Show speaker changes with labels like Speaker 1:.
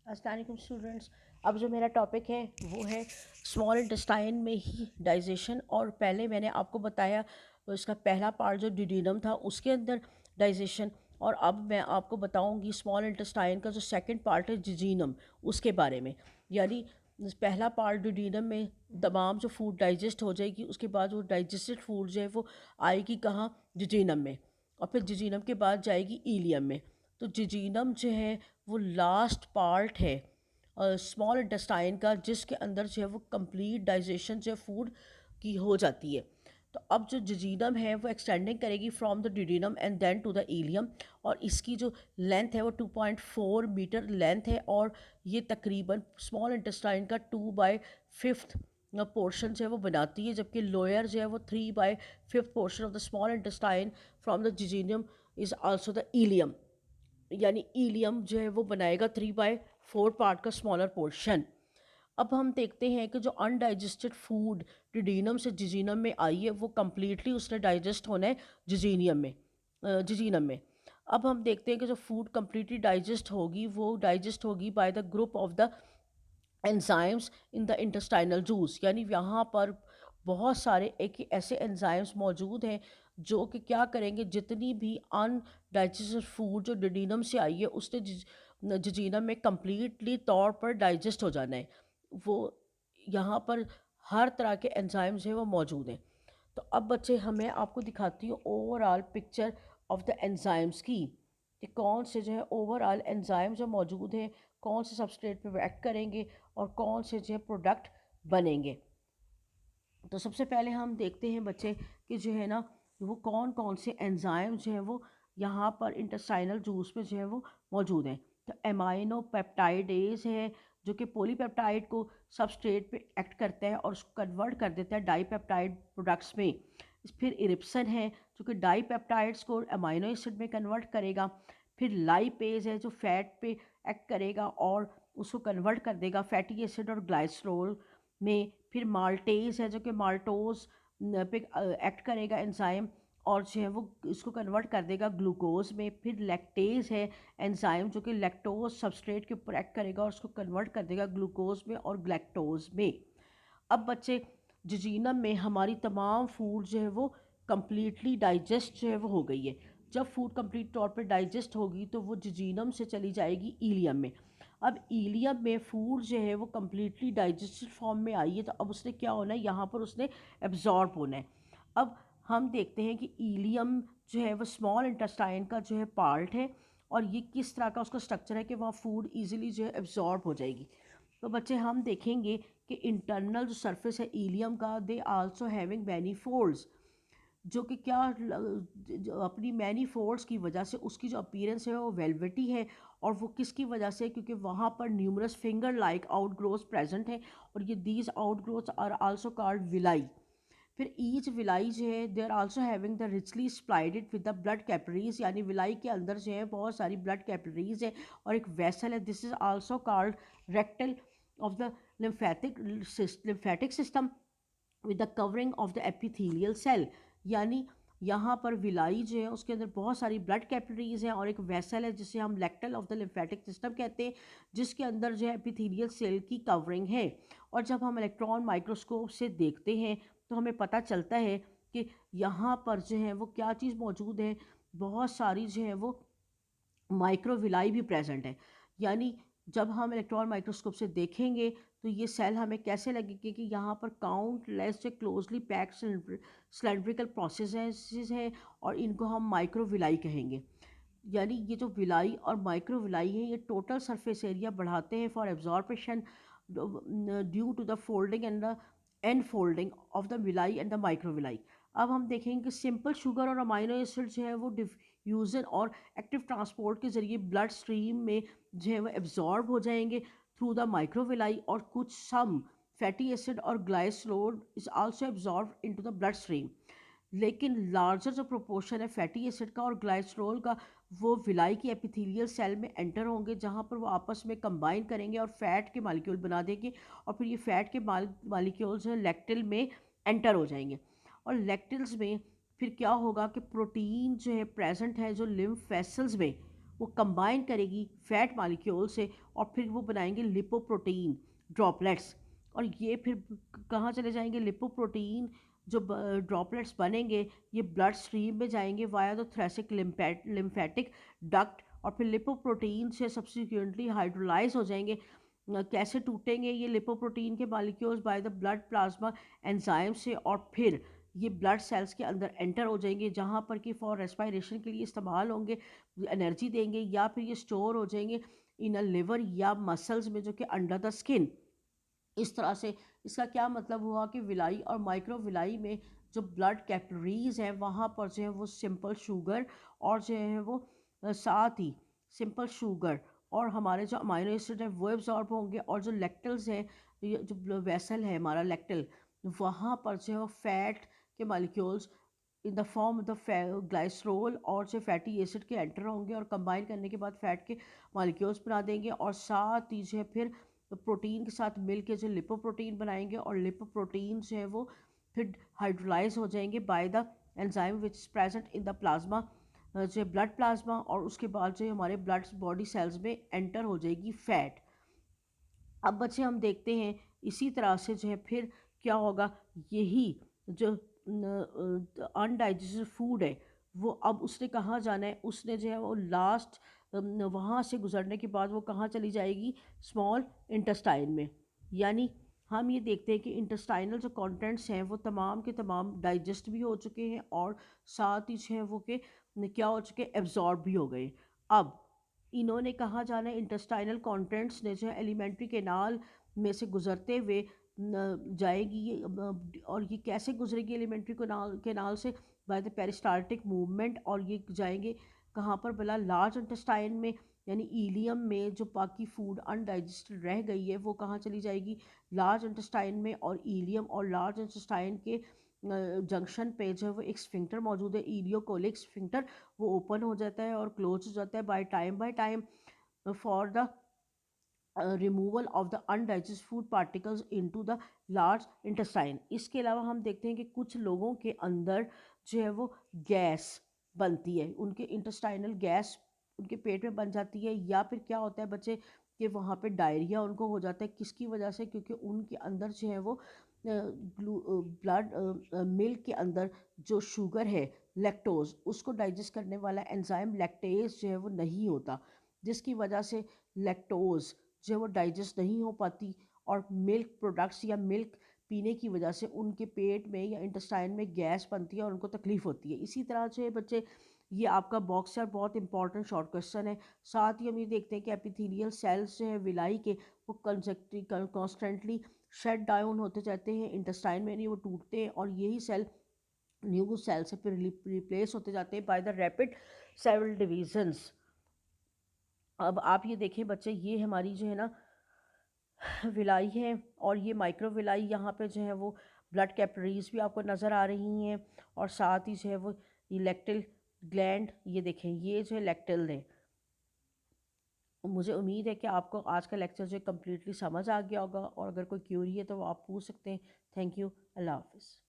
Speaker 1: अस्सलाम वालेकुम स्टूडेंट्स। अब जो मेरा टॉपिक है वो है स्मॉल इंटेस्टाइन में ही डाइजेशन। और पहले मैंने आपको बताया तो इसका पहला पार्ट जो डिडीनम था उसके अंदर डाइजेशन, और अब मैं आपको बताऊंगी स्मॉल इंटेस्टाइन का जो सेकंड पार्ट है जिजीनम, उसके बारे में। यानी पहला पार्ट डिडीनम में तमाम जो फूड डाइजेस्ट हो जाएगी, उसके बाद वो डाइजेस्टेड फूड जो है वो आएगी कहाँ, जिजीनम में, और फिर जिजीनम के बाद जाएगी ईलियम में। तो जिजीनम जो है वो लास्ट पार्ट है स्मॉल इंटेस्टाइन का, जिसके अंदर जो है वो कंप्लीट डाइजेशन जो है फूड की हो जाती है। तो अब जो जिजीनम है वो एक्सटेंडिंग करेगी from the duodenum and then to the ileum, और इसकी जो लेंथ है वो 2.4 मीटर लेंथ है, और ये तकरीबन स्मॉल इंटेस्टाइन का 2/5 पोर्शन जो है वो बनाती है, जबकि लोअर जो है वो 3/5 portion of the small intestine from the jejunum is also the ileum. यानी ईलियम जो है वो बनाएगा 3/4 पार्ट का स्मॉलर पोर्शन। अब हम देखते हैं कि जो अनडाइजेस्टेड फूड डिडीनम से जिजीनम में आई है वो कम्प्लीटली उसने डाइजेस्ट होना है जिजीनियम में, जिजीनम में। अब हम देखते हैं कि जो फूड कम्प्लीटली डाइजेस्ट होगी वो डाइजेस्ट होगी by the group of the enzymes in the intestinal juice. यानी यहाँ पर बहुत सारे एक ऐसे एंजाइम्स मौजूद हैं जो कि क्या करेंगे, जितनी भी अनडाइजेस्टेड फूड जो डिडीनम से आई है उसने जिजीनम में कम्प्लीटली तौर पर डाइजेस्ट हो जाना है। वो यहाँ पर हर तरह के एंजाइम्स हैं वो मौजूद हैं। तो अब बच्चे हमें आपको दिखाती हूँ overall picture of the enzymes की, कि कौन से जो है ओवरऑल एंजाइम जो मौजूद हैं, कौन से सबस्ट्रेट पे एक्ट करेंगे और कौन से जो है प्रोडक्ट बनेंगे। तो सबसे पहले हम देखते हैं बच्चे कि जो है ना वो कौन कौन से एंजाइम जो है वो यहाँ पर इंटेस्टाइनल जूस में जो है वो मौजूद हैं। तो एमाइनो पेप्टाइडेज है जो कि पॉलीपेप्टाइड को सबस्ट्रेट पे एक्ट करता है और उसको कन्वर्ट कर देता है डाईपेप्टाइड प्रोडक्ट्स में। फिर इरिप्सन है जो कि डाईपेप्टाइड्स को अमाइनो एसिड में कन्वर्ट करेगा। फिर लाइपेज है जो फैट पे एक्ट करेगा और उसको कन्वर्ट कर देगा फैटी एसिड और ग्लाइसरोल में। फिर माल्टेज है जो कि माल्टोज पे एक्ट करेगा एंजाइम, और जो है वो इसको कन्वर्ट कर देगा ग्लूकोज में। फिर लैक्टेज है एंजाइम जो कि लैक्टोज सबस्ट्रेट के ऊपर एक्ट करेगा और उसको कन्वर्ट कर देगा ग्लूकोज में और ग्लैक्टोज में। अब बच्चे जिजीनम में हमारी तमाम फूड जो है वो कम्प्लीटली डाइजेस्ट जो है वो हो गई है। जब फूड कंप्लीट तौर पे डाइजेस्ट होगी तो वो जिजीनम से चली जाएगी ईलियम में। अब ईलियम में फूड जो है वो कम्प्लीटली डाइजेस्टेड फॉर्म में आई है, तो अब उसने क्या होना है, यहाँ पर उसने एब्जॉर्ब होना है। अब हम देखते हैं कि ईलियम जो है वो स्मॉल इंटेस्टाइन का जो है पार्ट है, और ये किस तरह का उसका स्ट्रक्चर है कि वहाँ फूड ईजिली जो है एब्जॉर्ब हो जाएगी। तो बच्चे हम देखेंगे कि इंटरनल जो सरफेस है ईलियम का, they also having many folds, जो कि क्या जो अपनी मैनी फोल्ड्स की वजह से उसकी जो अपीयरेंस है वो वेलवेटी है। और वो किसकी वजह से, क्योंकि वहाँ पर numerous finger like outgrowth present है, और ये these outgrowth are also called villi. फिर ईच विलाई जो है they are also having the richly supplied with the blood capillaries, यानी विलाई के अंदर जो है बहुत सारी ब्लड कैपिलरीज है और एक वेसल है। This is also called rectal of the lymphatic system with the covering of the epithelial cell। यानी यहाँ पर विलाई जो है उसके अंदर बहुत सारी ब्लड कैपिलरीज हैं और एक वेसल है जिसे हम लेक्टल ऑफ द लिम्फेटिक सिस्टम कहते हैं, जिसके अंदर जो है एपिथेलियल सेल की कवरिंग है। और जब हम इलेक्ट्रॉन माइक्रोस्कोप से देखते हैं तो हमें पता चलता है कि यहाँ पर जो है वो क्या चीज़ मौजूद है, बहुत सारी जो है वो माइक्रोविलाई भी प्रेजेंट है। यानी जब हम इलेक्ट्रॉन माइक्रोस्कोप से देखेंगे तो ये सेल हमें कैसे लगेगी कि यहाँ पर काउंटलेस से क्लोजली पैक्ड सिलेंड्रिकल प्रोसेसेस हैं, और इनको हम माइक्रोविलाई कहेंगे। यानी ये जो विलाई और माइक्रोविलाई है ये टोटल सरफेस एरिया बढ़ाते हैं for absorption due to the folding and the end folding of the villi and the microvilli. अब हम देखेंगे कि सिंपल शुगर और अमाइनो एसिड जो है वो डिफ्यूज़न और एक्टिव ट्रांसपोर्ट के ज़रिए ब्लड स्ट्रीम में जो है वो एब्जॉर्ब हो जाएंगे थ्रू द माइक्रोविलाई, और कुछ सम फैटी एसिड और glycerol is also absorb into the blood stream. लेकिन लार्जर जो प्रोपोर्शन है फैटी एसिड का और ग्लाइसरोल का वो विलाई की एपिथेलियल सेल में एंटर होंगे, जहाँ पर वो आपस में कंबाइन करेंगे और फैट के मालिक्यूल बना देंगे, और फिर ये फैट के मालिक्यूल्स हैं लैक्टिल में एंटर हो जाएंगे। और लैक्टिल्स में फिर क्या होगा कि प्रोटीन जो है प्रेजेंट है जो लिम्फ वेसल्स में, वो कंबाइन करेगी फैट मालिक्यूल से और फिर वो बनाएंगे लिपोप्रोटीन ड्रॉपलेट्स। और ये फिर कहाँ चले जाएंगे लिपोप्रोटीन जो ड्रॉपलेट्स बनेंगे, ये ब्लड स्ट्रीम में जाएंगे via the thoracic lymphatic duct और फिर लिपोप्रोटीन से सब्सिक्वेंटली हाइड्रोलाइज हो जाएंगे। कैसे टूटेंगे ये लिपोप्रोटीन के molecules by the blood plasma enzyme से, और फिर ये ब्लड सेल्स के अंदर एंटर हो जाएंगे जहाँ पर कि फॉर रेस्पिरेशन के लिए इस्तेमाल होंगे, एनर्जी देंगे, या फिर ये स्टोर हो जाएंगे इन अ लिवर या मसल्स में जो कि अंडर द स्किन। इस तरह से इसका क्या मतलब हुआ कि विलाई और माइक्रो विलाई में जो ब्लड कैपिलरीज हैं वहाँ पर जो है वो सिंपल शुगर और जो है वो साथ ही सिंपल शुगर और हमारे जो अमाइनो एसिड है वो एब्जॉर्ब होंगे, और जो लेक्टल्स हैं, ये जो वेसल है हमारा लेक्टल, वहाँ पर जो है वो फैट के molecules in the form of the glycerol और जो फैटी एसिड के एंटर होंगे और कंबाइन करने के बाद फैट के मालिक्यूल्स बना देंगे, और साथ ही जो है फिर प्रोटीन के साथ मिल के जो लिपोप्रोटीन बनाएंगे, और लिपोप्रोटीन जो है वो फिर हाइड्रोलाइज हो जाएंगे by the enzyme which is present in the plasma, जो ब्लड प्लाज्मा, और उसके बाद जो हमारे ब्लड बॉडी सेल्स में एंटर हो जाएगी फैट। अब बच्चे हम देखते हैं इसी तरह से जो है फिर क्या होगा, यही जो अनडाइजेस्टेड फूड है वो अब उसने कहाँ जाना है, उसने जो है वो लास्ट वहाँ से गुजरने के बाद वो कहाँ चली जाएगी, स्मॉल इंटेस्टाइन में। यानी हम ये देखते हैं कि इंटेस्टाइनल जो कंटेंट्स हैं वो तमाम के तमाम डाइजेस्ट भी हो चुके हैं और साथ ही जो है वो के क्या हो चुके, एब्जॉर्ब भी हो गए। अब इन्होंने कहाँ जाना है, इंटेस्टाइनल कंटेंट्स ने जो है एलिमेंट्री कैनाल में से गुजरते हुए जाएगी ये और ये कैसे गुजरेगी एलिमेंट्री कैनाल से, बाय द पेरिस्टाल्टिक मूवमेंट, और ये जाएंगे कहाँ पर भला, लार्ज इंटेस्टाइन में, यानी ईलियम में जो बाकी फूड अनडाइजेस्टेड रह गई है वो कहाँ चली जाएगी, लार्ज इंटेस्टाइन में। और ईलियम और लार्ज इंटेस्टाइन के जंक्शन पे जो है वो एक स्फिंक्टर मौजूद है, इलियोकोलिक स्फिंक्टर, वो ओपन हो जाता है और क्लोज हो जाता है by time for the removal of the अनडाइजेस्ट food particles into the large intestine. इसके अलावा हम देखते हैं कि कुछ लोगों के अंदर जो है वो गैस बनती है, उनके इंटेस्टाइनल गैस उनके पेट में बन जाती है, या फिर क्या होता है बच्चे कि वहाँ पे डायरिया उनको हो जाता है, किसकी वजह से, क्योंकि उनके अंदर जो है वो ब्लड मिल्क के अंदर जो शुगर है लैक्टोज, उसको डाइजेस्ट करने वाला एंजाइम लैक्टेज जो है वो नहीं होता, जिसकी वजह से लैक्टोज जो है वो डाइजेस्ट नहीं हो पाती, और मिल्क प्रोडक्ट्स या मिल्क पीने की वजह से उनके पेट में या इंटेस्टाइन में गैस बनती है और उनको तकलीफ़ होती है। इसी तरह से बच्चे ये आपका बॉक्सर बहुत इंपॉर्टेंट शॉर्ट क्वेश्चन है। साथ ही हम ये देखते हैं कि एपिथेलियल सेल्स जो है विलाई के वो कॉन्स्टेंटली शट डाउन होते जाते हैं इंटेस्टाइन में, नहीं वो टूटते हैं, और यही सेल न्यू सेल से फिर रिप्लेस होते जाते हैं by the rapid cell divisions. अब आप ये देखें बच्चे, ये हमारी जो है ना विलाई है, और ये माइक्रो विलाई यहाँ पे जो है वो ब्लड कैपिलरीज भी आपको नज़र आ रही हैं, और साथ ही जो है वो ये लैक्टल ग्लैंड, ये देखें ये जो है लैक्टल है। मुझे उम्मीद है कि आपको आज का लेक्चर जो है कम्प्लीटली समझ आ गया होगा, और अगर कोई क्यूरी है तो वो आप पूछ सकते हैं। थैंक यू, अल्लाह हाफिज़।